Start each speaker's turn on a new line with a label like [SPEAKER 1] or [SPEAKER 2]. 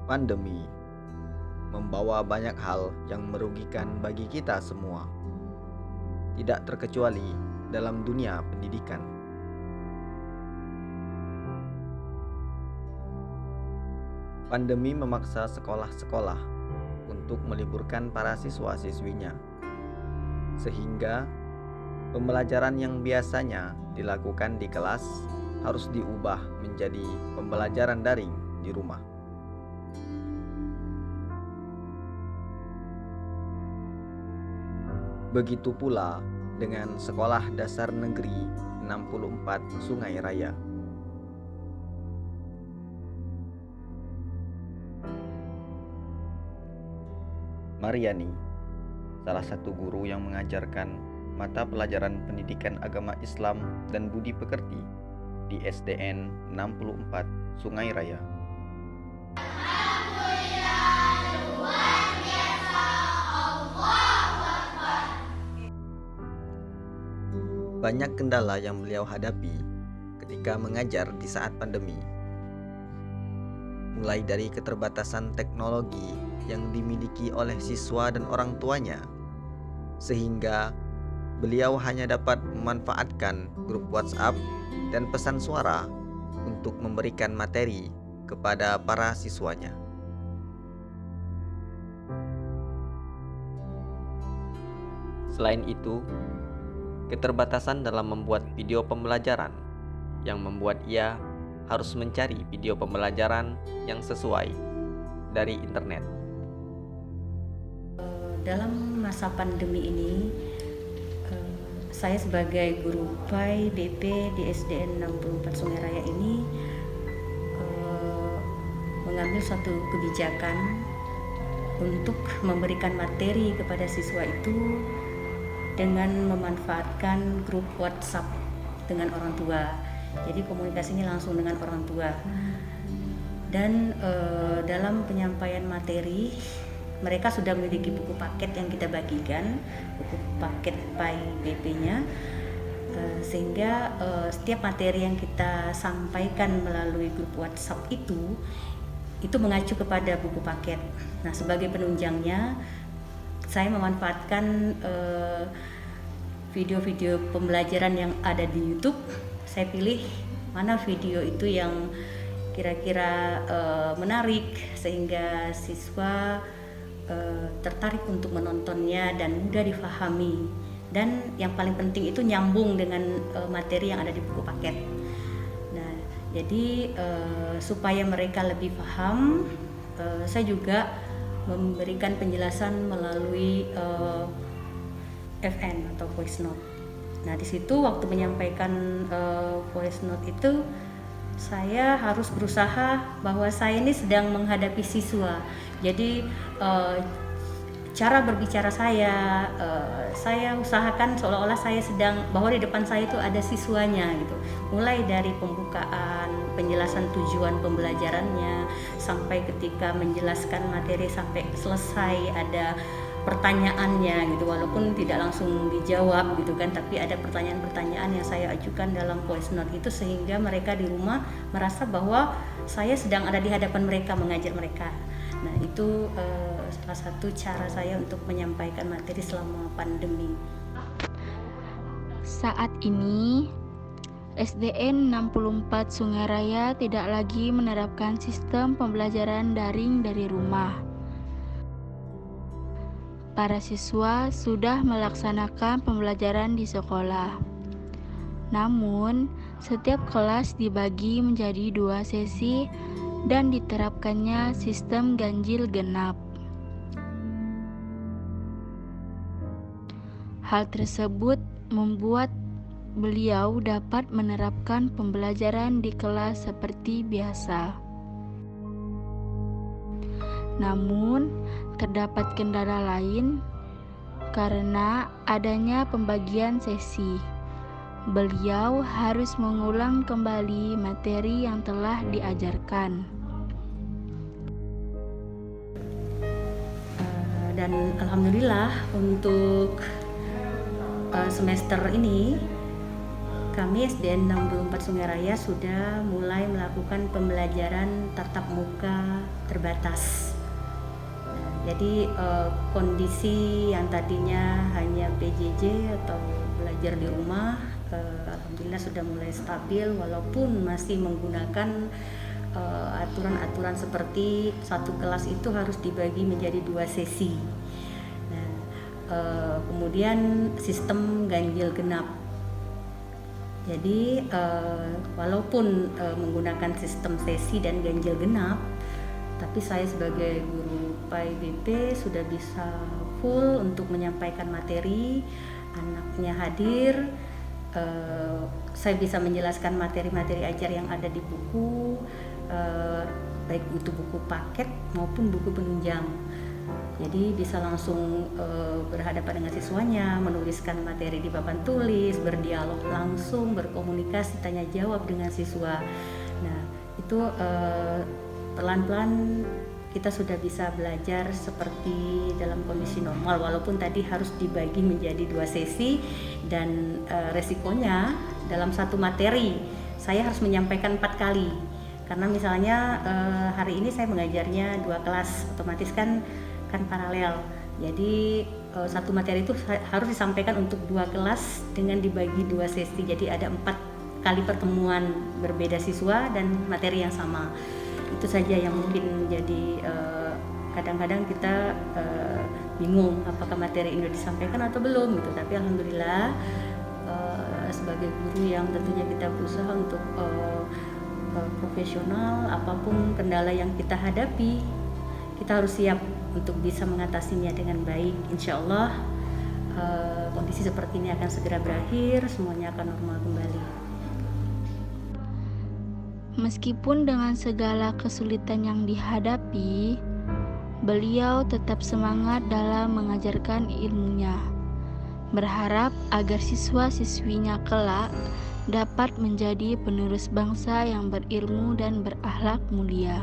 [SPEAKER 1] Pandemi membawa banyak hal yang merugikan bagi kita semua, tidak terkecuali dalam dunia pendidikan. Pandemi memaksa sekolah-sekolah untuk meliburkan para siswa-siswinya, sehingga pembelajaran yang biasanya dilakukan di kelas harus diubah menjadi pembelajaran daring di rumah. Begitu pula dengan Sekolah Dasar Negeri 64 Sungai Raya. Mariani, salah satu guru yang mengajarkan mata pelajaran pendidikan agama Islam dan budi pekerti di SDN 64 Sungai Raya. Banyak kendala yang beliau hadapi ketika mengajar di saat pandemi. Mulai dari keterbatasan teknologi yang dimiliki oleh siswa dan orang tuanya, sehingga beliau hanya dapat memanfaatkan grup WhatsApp dan pesan suara untuk memberikan materi kepada para siswanya. Selain itu, keterbatasan dalam membuat video pembelajaran yang membuat ia harus mencari video pembelajaran yang sesuai dari internet.
[SPEAKER 2] Dalam masa pandemi ini, saya sebagai guru PAI BP di SDN 64 Sungai Raya ini mengambil suatu kebijakan untuk memberikan materi kepada siswa itu dengan memanfaatkan grup WhatsApp dengan orang tua. Jadi komunikasinya langsung dengan orang tua. Dan dalam penyampaian materi, mereka sudah memiliki buku paket yang kita bagikan, buku paket PAI BP-nya, sehingga setiap materi yang kita sampaikan melalui grup WhatsApp itu mengacu kepada buku paket. Nah, sebagai penunjangnya, saya memanfaatkan video-video pembelajaran yang ada di YouTube. Saya pilih mana video itu yang kira-kira menarik sehingga siswa tertarik untuk menontonnya dan mudah difahami. Dan yang paling penting itu nyambung dengan materi yang ada di buku paket. Nah, jadi supaya mereka lebih paham, saya juga memberikan penjelasan melalui FN atau voice note. Nah, di situ waktu menyampaikan voice note itu, saya harus berusaha bahwa saya ini sedang menghadapi siswa. Jadi cara berbicara saya usahakan seolah-olah saya sedang, bahwa di depan saya itu ada siswanya gitu. Mulai dari pembukaan, penjelasan tujuan pembelajarannya, sampai ketika menjelaskan materi sampai selesai ada pertanyaannya gitu, walaupun tidak langsung dijawab gitu kan, tapi ada pertanyaan-pertanyaan yang saya ajukan dalam voice note itu, sehingga mereka di rumah merasa bahwa saya sedang ada di hadapan mereka mengajar mereka. Nah, itu salah satu cara saya untuk menyampaikan materi selama pandemi.
[SPEAKER 3] Saat ini SDN 64 Sungai Raya tidak lagi menerapkan sistem pembelajaran daring dari rumah. Para siswa sudah melaksanakan pembelajaran di sekolah. Namun, setiap kelas dibagi menjadi 2 sesi dan diterapkannya sistem ganjil genap. Hal tersebut membuat beliau dapat menerapkan pembelajaran di kelas seperti biasa. Namun, terdapat kendala lain karena adanya pembagian sesi. Beliau harus mengulang kembali materi yang telah diajarkan.
[SPEAKER 2] Dan alhamdulillah untuk semester ini kami SDN 64 Sungai Raya sudah mulai melakukan pembelajaran tatap muka terbatas. Jadi kondisi yang tadinya hanya PJJ atau belajar di rumah, alhamdulillah sudah mulai stabil walaupun masih menggunakan aturan-aturan seperti satu kelas itu harus dibagi menjadi 2 sesi. Nah, kemudian sistem ganjil genap. Jadi walaupun menggunakan sistem sesi dan ganjil genap, tapi saya sebagai guru PAI-BP sudah bisa full untuk menyampaikan materi, anaknya hadir, saya bisa menjelaskan materi-materi ajar yang ada di buku, baik itu buku paket maupun buku penunjang. Jadi bisa langsung berhadapan dengan siswanya, menuliskan materi di papan tulis, berdialog langsung, berkomunikasi, tanya jawab dengan siswa. Nah, itu pelan-pelan kita sudah bisa belajar seperti dalam kondisi normal, walaupun tadi harus dibagi menjadi 2 sesi dan resikonya dalam satu materi saya harus menyampaikan 4 kali. Karena misalnya hari ini saya mengajarnya 2 kelas, otomatis kan paralel. Jadi satu materi itu harus disampaikan untuk 2 kelas dengan dibagi 2 sesi. Jadi ada 4 kali pertemuan berbeda siswa dan materi yang sama. Itu saja yang mungkin jadi kadang-kadang kita bingung apakah materi ini disampaikan atau belum gitu. Tapi alhamdulillah sebagai guru yang tentunya kita berusaha untuk profesional, apapun kendala yang kita hadapi kita harus siap untuk bisa mengatasinya dengan baik. Insya Allah kondisi seperti ini akan segera berakhir, semuanya akan normal kembali.
[SPEAKER 3] Meskipun dengan segala kesulitan yang dihadapi, beliau tetap semangat dalam mengajarkan ilmunya, berharap agar siswa-siswinya kelak dapat menjadi penerus bangsa yang berilmu dan berakhlak mulia.